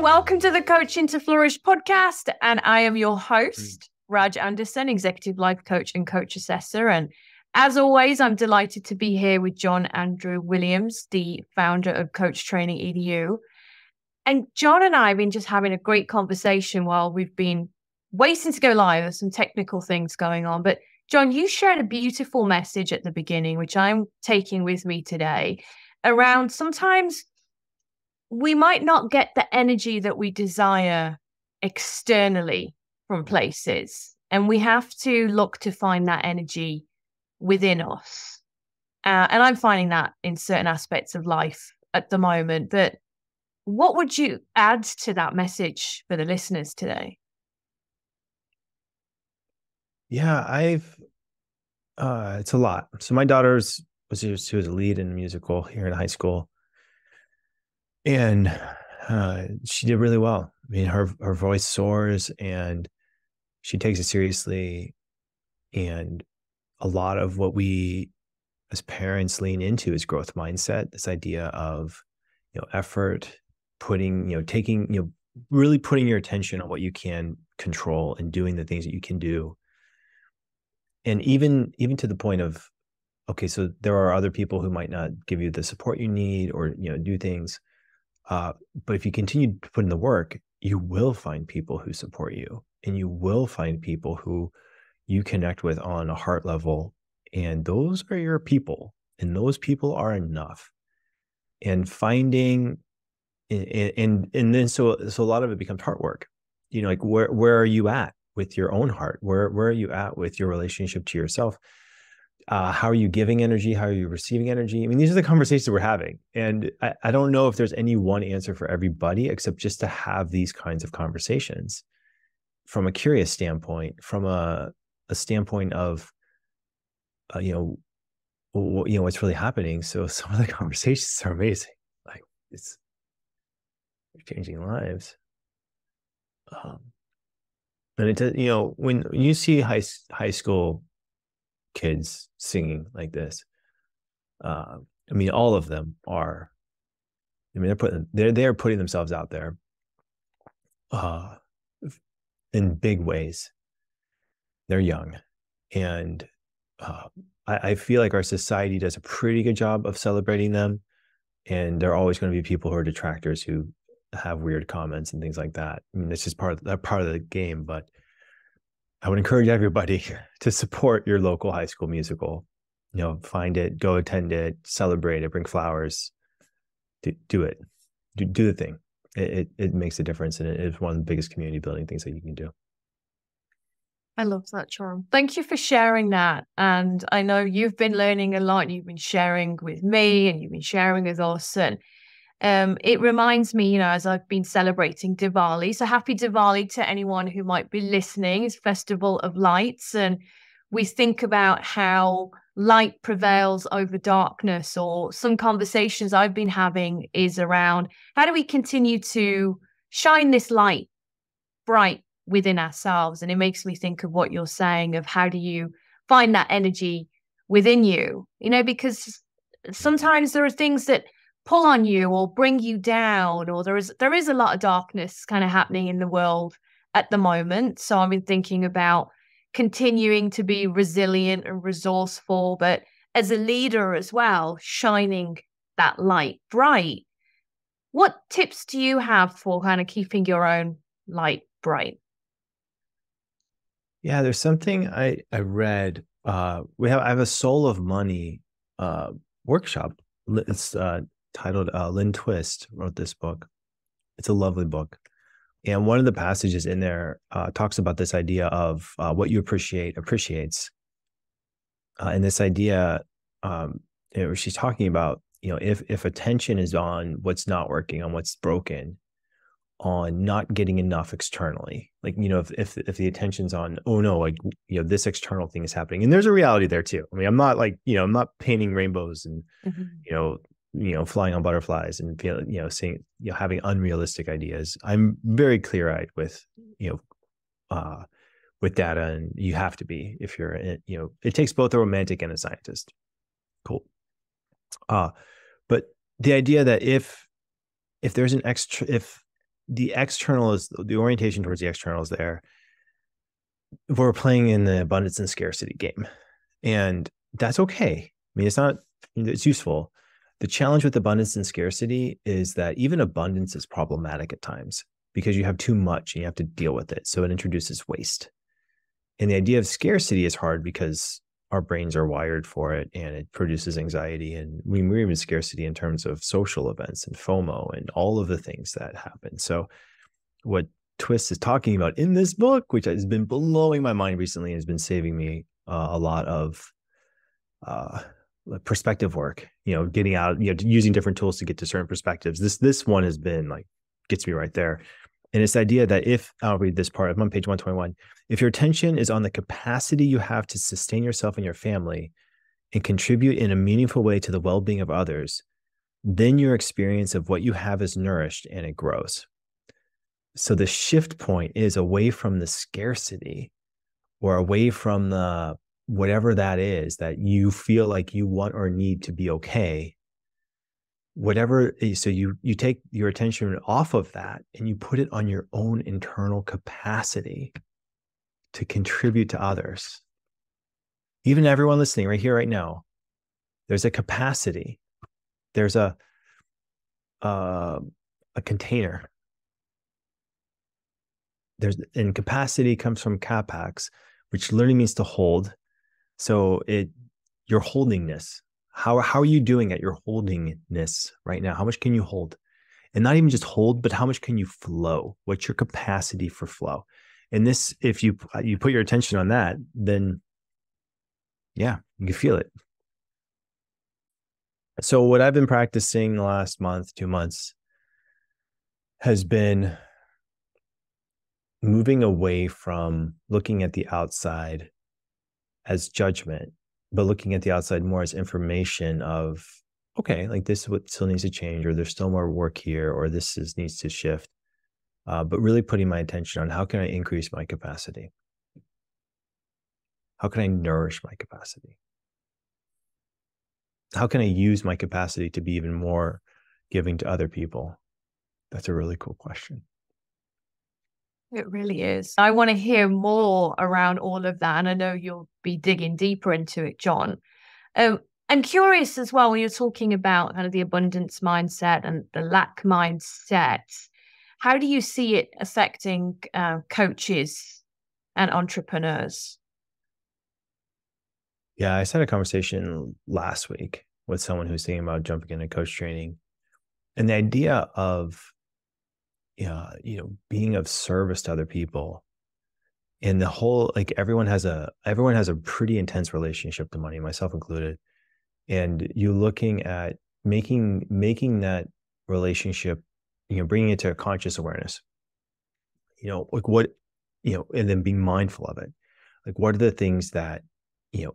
welcome to the Coaching to Flourish podcast. And I am your host, Raj Anderson, Executive Life Coach and Coach Assessor. And as always, I'm delighted to be here with John Andrew Williams, the founder of Coach Training EDU. And John and I have been just having a great conversation while we've been waiting to go live. There's some technical things going on. But John, you shared a beautiful message at the beginning, which I'm taking with me today, around sometimes we might not get the energy that we desire externally from places. And we have to look to find that energy within us. And I'm finding that in certain aspects of life at the moment. But what would you add to that message for the listeners today? Yeah, it's a lot. So my she was a lead in a musical here in high school. And she did really well. I mean, her voice soars and she takes it seriously. And a lot of what we as parents lean into is growth mindset, this idea of, effort, taking, really putting your attention on what you can control and doing the things that you can do. And even to the point of, okay, so there are other people who might not give you the support you need or, do things. But if you continue to put in the work, you will find people who support you, and you will find people who you connect with on a heart level. And those are your people, and those people are enough. And finding, and then so a lot of it becomes heart work. Like where are you at with your own heart? Where are you at with your relationship to yourself? How are you giving energy? How are you receiving energy? I mean, these are the conversations we're having. And I don't know if there's any one answer for everybody, except just to have these kinds of conversations from a curious standpoint, from a standpoint of, what's really happening. So some of the conversations are amazing. Like it's changing lives. And it, when you see high school kids singing like this, I mean, all of them are, I mean, they're putting themselves out there in big ways. They're young. And I feel like our society does a pretty good job of celebrating them. And there are always going to be people who are detractors who have weird comments and things like that. I mean, it's just part of the game. But I would encourage everybody to support your local high school musical. Find it, go attend it, celebrate it, bring flowers, do it, do the thing. It makes a difference, and it is one of the biggest community building things that you can do. I love that, John. Thank you for sharing that. And I know you've been learning a lot. You've been sharing with me, and you've been sharing with us. And it reminds me, as I've been celebrating Diwali. So happy Diwali to anyone who might be listening. It's Festival of Lights. And we think about how light prevails over darkness, or some conversations I've been having is around how do we continue to shine this light bright within ourselves? And it makes me think of what you're saying of how do you find that energy within you, because sometimes there are things that pull on you or bring you down, or there is a lot of darkness kind of happening in the world at the moment. So I've been thinking about continuing to be resilient and resourceful, but as a leader as well, shining that light bright. What tips do you have for kind of keeping your own light bright? Yeah, there's something I read. I have a Soul of Money workshop. It's titled Lynne Twist wrote this book. It's a lovely book. And one of the passages in there talks about this idea of what you appreciates. And this idea, she's talking about, if attention is on what's not working, on what's broken, on not getting enough externally, like, if the attention's on, oh no, like, this external thing is happening. And there's a reality there too. I mean, I'm not like, I'm not painting rainbows and, flying on butterflies and seeing, having unrealistic ideas. I'm very clear-eyed with data, and you have to be if you're, it takes both a romantic and a scientist. Cool. But the idea that if there's the external is the orientation towards the external is there. We're playing in the abundance and scarcity game, and that's okay. I mean, it's useful. The challenge with abundance and scarcity is that even abundance is problematic at times because you have too much and you have to deal with it. So it introduces waste. And the idea of scarcity is hard because our brains are wired for it and it produces anxiety. And we're even scarcity in terms of social events and FOMO and all of the things that happen. So what Twist is talking about in this book, which has been blowing my mind recently and has been saving me a lot of perspective work, getting out, using different tools to get to certain perspectives. This one has been like, gets me right there. And it's the idea that I'll read this part, I'm on page 121. If your attention is on the capacity you have to sustain yourself and your family and contribute in a meaningful way to the well-being of others, then your experience of what you have is nourished and it grows. So the shift point is away from the scarcity or away from the whatever that is that you feel like you want or need to be okay. Whatever, so you take your attention off of that and you put it on your own internal capacity to contribute to others. Even everyone listening right here, right now, there's a capacity. There's a container. And capacity comes from capax, which literally means to hold. So your holdingness. How are you doing at your holdingness right now? How much can you hold? And not even just hold, but how much can you flow? What's your capacity for flow? And this, if you put your attention on that, then yeah, you can feel it. So what I've been practicing the last month, 2 months, has been moving away from looking at the outside as judgment, but looking at the outside more as information of, okay, like this is what still needs to change, or there's still more work here, or needs to shift. But really putting my attention on how can I increase my capacity? How can I nourish my capacity? How can I use my capacity to be even more giving to other people? That's a really cool question. It really is. I want to hear more around all of that. And I know you'll be digging deeper into it, John. I'm curious as well, when you're talking about kind of the abundance mindset and the lack mindset, how do you see it affecting coaches and entrepreneurs? Yeah, I had a conversation last week with someone who's thinking about jumping into coach training. And the idea of being of service to other people, and the whole, like everyone has a pretty intense relationship to money, myself included. And you looking at making that relationship, bringing it to a conscious awareness, like what, and then being mindful of it. Like, what are the things that,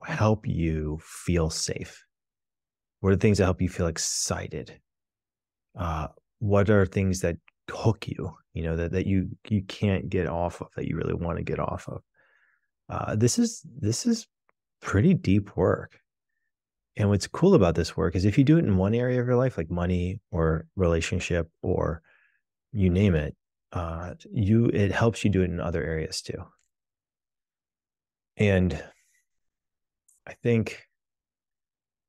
help you feel safe? What are the things that help you feel excited? What are things that hook you, that you can't get off of, that you really want to get off of? This is pretty deep work. And what's cool about this work is if you do it in one area of your life, like money or relationship or you name it, it helps you do it in other areas too. And I think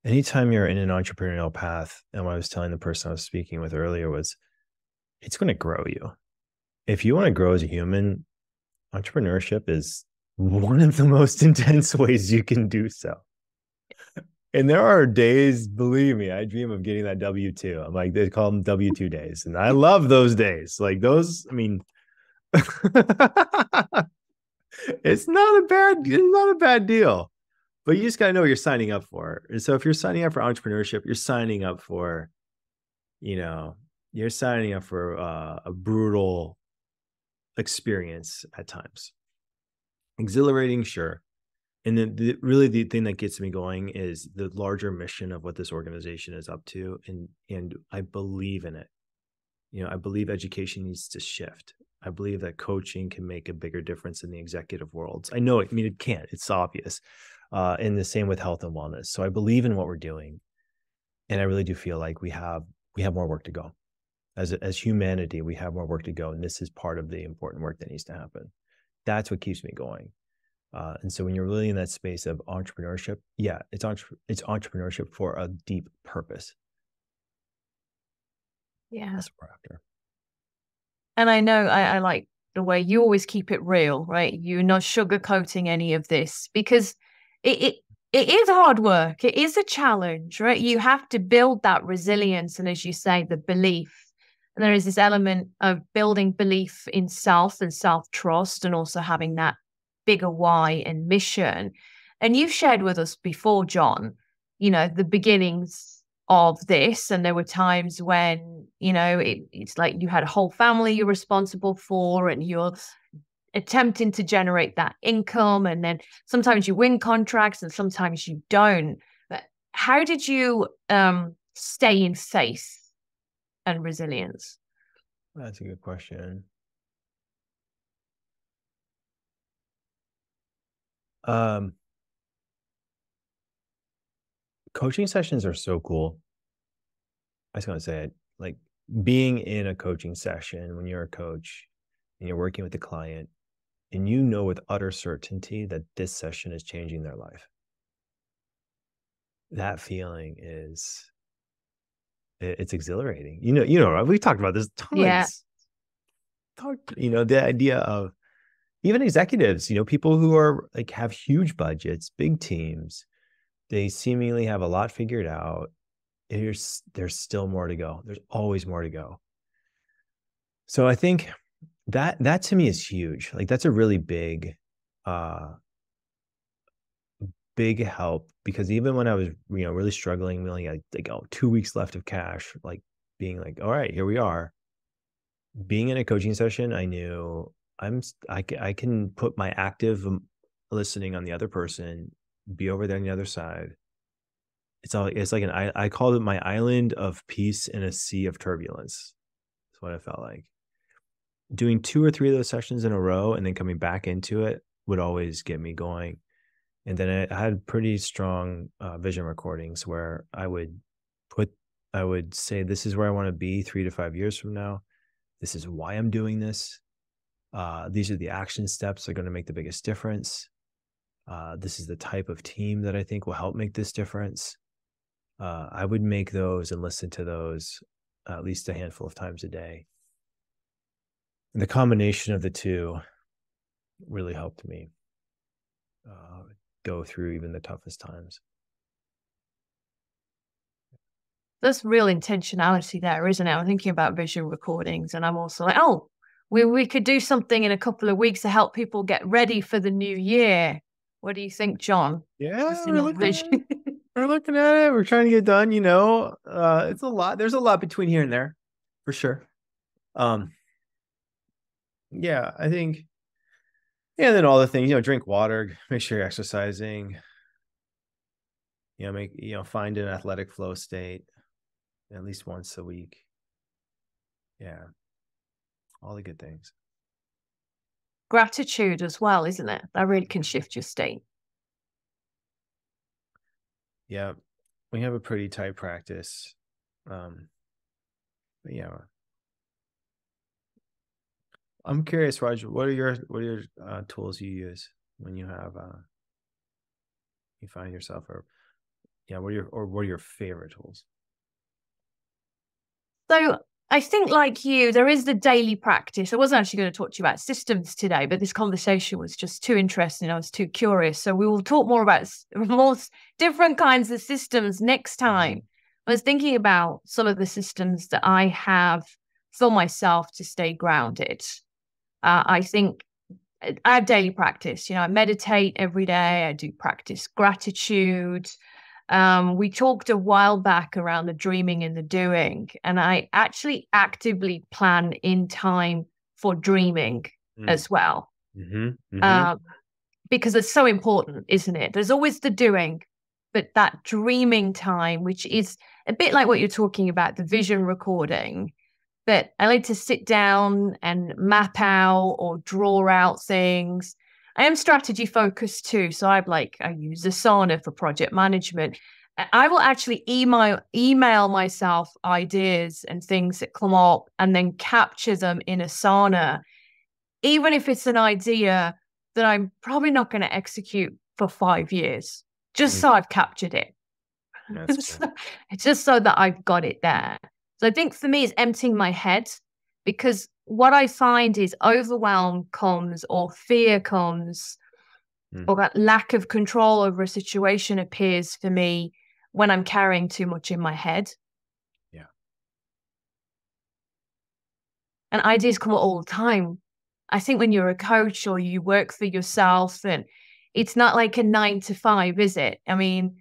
anytime you're in an entrepreneurial path, and what I was telling the person I was speaking with earlier was, it's going to grow you. If you want to grow as a human, entrepreneurship is one of the most intense ways you can do so. And there are days, believe me, I dream of getting that W-2. I'm like, they call them W-2 days. And I love those days. Like those, I mean, it's not a bad deal. But you just got to know what you're signing up for. And so if you're signing up for entrepreneurship, you're signing up for, you're signing up for a brutal experience at times. Exhilarating, sure. And then the thing that gets me going is the larger mission of what this organization is up to. And I believe in it. I believe education needs to shift. I believe that coaching can make a bigger difference in the executive worlds. I know it. I mean, it can't. It's obvious. And the same with health and wellness. So I believe in what we're doing. And I really do feel like we have more work to go. as humanity, we have more work to go, and this is part of the important work that needs to happen. That's what keeps me going. And so when you're really in that space of entrepreneurship, yeah, it's entrepreneurship for a deep purpose. Yeah. That's what we're after. And I know I like the way you always keep it real, right? You're not sugarcoating any of this, because it is hard work. It is a challenge, right? You have to build that resilience. And as you say, the belief. And there is this element of building belief in self and self-trust, and also having that bigger why and mission. And you've shared with us before, John, the beginnings of this. And there were times when, it's like you had a whole family you're responsible for, and you're attempting to generate that income. And then sometimes you win contracts and sometimes you don't. But how did you stay in faith and resilience? That's a good question. Coaching sessions are so cool. I just want to say it, like being in a coaching session when you're a coach and you're working with the client, and you know with utter certainty that this session is changing their life. That feeling it's exhilarating. We've talked about this tons. Yeah. The idea of even executives, people who are like have huge budgets, big teams, they seemingly have a lot figured out. There's still more to go. There's always more to go. So I think that to me is huge. Like that's a really big help, because even when I was, really struggling, we only had like 2 weeks left of cash, like being like, all right, here we are. Being in a coaching session, I knew I can put my active listening on the other person, be over there on the other side. It's like I called it my island of peace in a sea of turbulence. That's what it felt like. Doing 2 or 3 of those sessions in a row and then coming back into it would always get me going. And then I had pretty strong vision recordings where I would say, this is where I want to be 3 to 5 years from now. This is why I'm doing this. These are the action steps that are going to make the biggest difference. This is the type of team that I think will help make this difference. I would make those and listen to those at least a handful of times a day. And the combination of the two really helped me go through even the toughest times. There's real intentionality there, isn't it? I'm thinking about vision recordings, and I'm also like, we could do something in a couple of weeks to help people get ready for the new year. What do you think, John? Yeah, we're looking at it. We're trying to get done. It's a lot. There's a lot between here and there, for sure. Yeah, I think. Yeah, and then all the things, drink water, make sure you're exercising. Find an athletic flow state at least once a week. Yeah, all the good things. Gratitude as well, isn't it? That really can shift your state. Yeah, we have a pretty tight practice. But yeah, I'm curious, Raj, what are your tools you use when you have you find yourself, or what are your favorite tools? So I think, like you, there is the daily practice. I wasn't actually going to talk to you about systems today, but this conversation was just too interesting. I was too curious. So we will talk more about more different kinds of systems next time. I was thinking about some of the systems that I have for myself to stay grounded. I think I have daily practice. I meditate every day. I do practice gratitude. We talked a while back around the dreaming and the doing, and I actually actively plan in time for dreaming as well. Because it's so important, isn't it? There's always the doing, but that dreaming time, which is a bit like what you're talking about, the vision recording. But I like to sit down and map out or draw out things. I am strategy focused too. So I use Asana for project management. I will actually email myself ideas and things that come up and then capture them in Asana, even if it's an idea that I'm probably not going to execute for 5 years, just so I've captured it. That's cool. It's just so that I've got it there. So I think for me, it's emptying my head, because what I find is overwhelm comes, or fear comes, or that lack of control over a situation appears for me when I'm carrying too much in my head. Yeah. And ideas come all the time. I think when you're a coach or you work for yourself, and it's not like a 9 to 5, is it? I mean,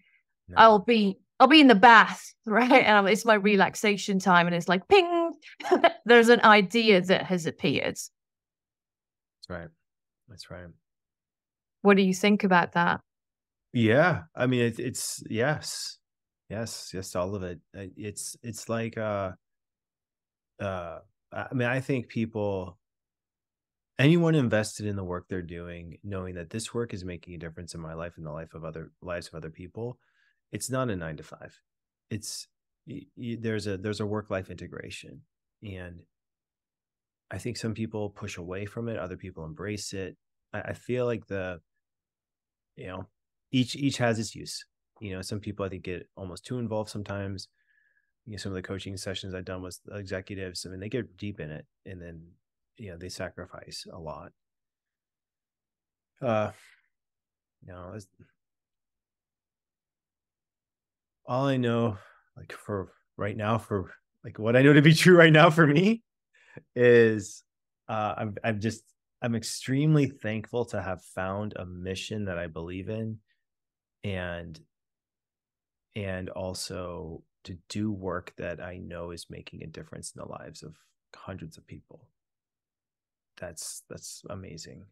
No. I'll be in the bath, right? And it's my relaxation time, and it's like, ping, there's an idea that has appeared. That's right. That's right. What do you think about that? Yeah. I mean, it's yes, yes, all of it. It's like, I mean, I think anyone invested in the work they're doing, knowing that this work is making a difference in my life and the lives of other people, it's not a 9 to 5. It's there's a work-life integration. And I think some people push away from it, other people embrace it. I feel like each has its use. Some people I think get almost too involved sometimes. Some of the coaching sessions I've done with executives, I mean, they get deep in it, and then they sacrifice a lot. All I know, like, for right now, for like what I know to be true right now for me, is I'm extremely thankful to have found a mission that I believe in, and also to do work that I know is making a difference in the lives of hundreds of people. That's amazing.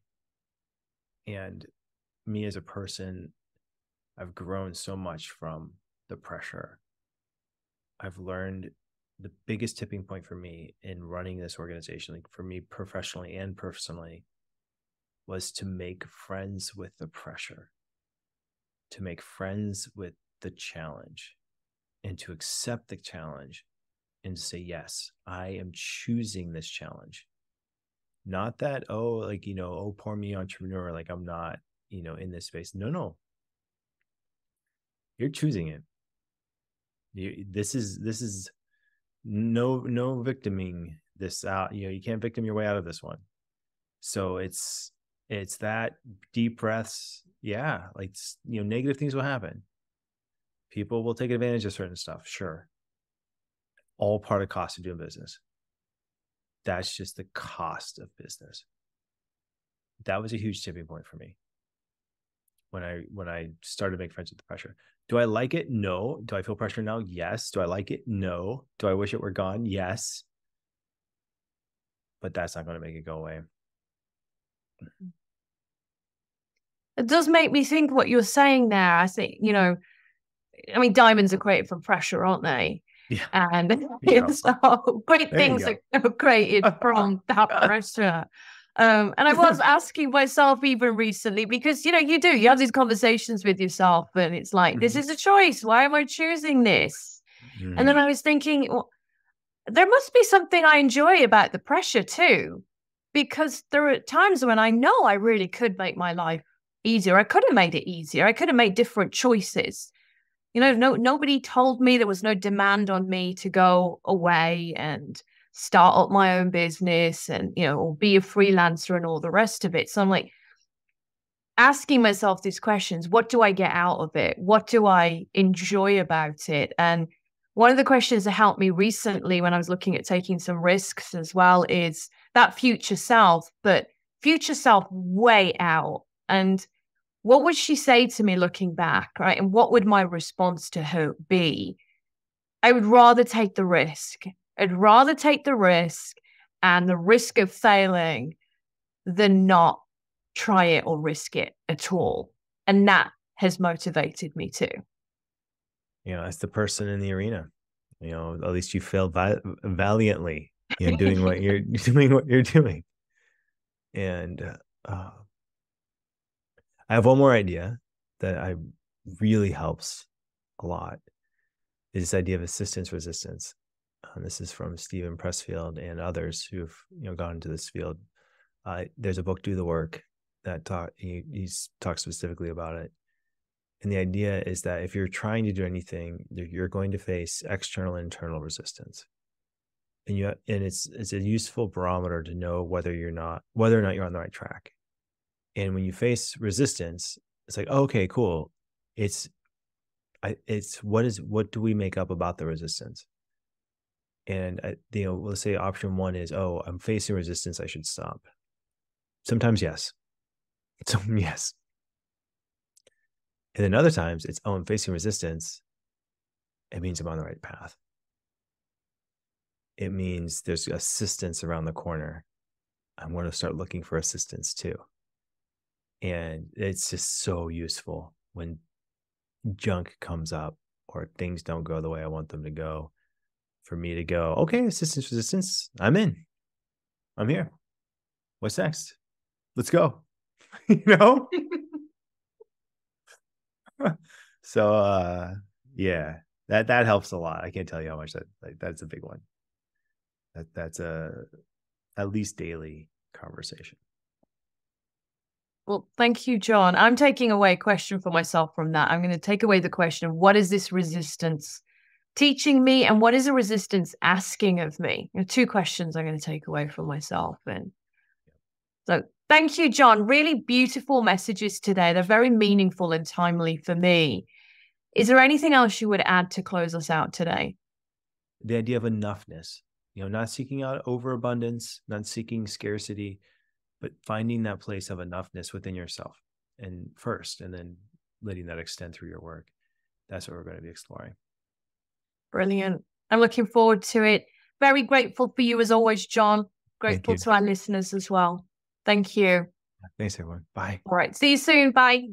And me as a person, I've grown so much from the pressure. I've learned the biggest tipping point for me in running this organization, like for me professionally and personally, was to make friends with the pressure, to make friends with the challenge, and to accept the challenge and say, yes, I am choosing this challenge. Not that, oh, poor me, entrepreneur, like I'm not, in this space. No. You're choosing it. This is no victiming this out. You can't victim your way out of this one. So it's that deep breaths. Yeah. Like, negative things will happen. People will take advantage of certain stuff. Sure. All part of cost of doing business. That's just the cost of business. That was a huge tipping point for me when I started to make friends with the pressure. Do I like it? No. Do I feel pressure now? Yes. Do I like it? No. Do I wish it were gone? Yes. But that's not going to make it go away. It does make me think what you're saying there. I think, I mean, diamonds are created from pressure, aren't they? Yeah. And so great things are created from that pressure. And I was asking myself even recently, because, you have these conversations with yourself, and it's like, this is a choice. Why am I choosing this? And then I was thinking, well, there must be something I enjoy about the pressure too, because there are times when I know I really could make my life easier. I could have made it easier. I could have made different choices. Nobody told me, there was no demand on me to go away and start up my own business and, or be a freelancer and all the rest of it. So I'm like asking myself these questions. What do I get out of it? What do I enjoy about it? And one of the questions that helped me recently when I was looking at taking some risks as well is that future self, but future self way out. And what would she say to me looking back, right? And what would my response to her be? I would rather take the risk. I'd rather take the risk and the risk of failing than not try it or risk it at all. And that has motivated me too. As the person in the arena, at least you failed valiantly, doing what you're doing. And I have one more idea that really helps a lot is this idea of assistance resistance. This is from Stephen Pressfield and others who've gone into this field. There's a book, Do the Work, that he talks specifically about it. And the idea is that if you're trying to do anything, you're going to face external and internal resistance. And it's a useful barometer to know whether or not you're on the right track. And when you face resistance, it's like, oh, okay, cool. It's what do we make up about the resistance? And let's say option one is, oh, I'm facing resistance, I should stop. Sometimes yes. Yes. And then other times it's, oh, I'm facing resistance. It means I'm on the right path. It means there's assistance around the corner. I'm going to start looking for assistance too. And it's just so useful when junk comes up or things don't go the way I want them to go, for me to go, okay, assistance resistance, I'm in. I'm here. What's next? Let's go. So yeah, that helps a lot. I can't tell you how much that's a big one. That's a at least daily conversation. Well, thank you, John. I'm taking away a question for myself from that. I'm going to take away the question of what is this resistance teaching me, and what is a resistance asking of me? Two questions I'm going to take away from myself. And so thank you, John. Really beautiful messages today. They're very meaningful and timely for me. Is there anything else you would add to close us out today? The idea of enoughness, not seeking out overabundance, not seeking scarcity, but finding that place of enoughness within yourself and then letting that extend through your work. That's what we're going to be exploring. Brilliant. I'm looking forward to it. Very grateful for you as always, John. Grateful to our listeners as well. Thank you. Thanks, everyone. Bye. All right. See you soon. Bye.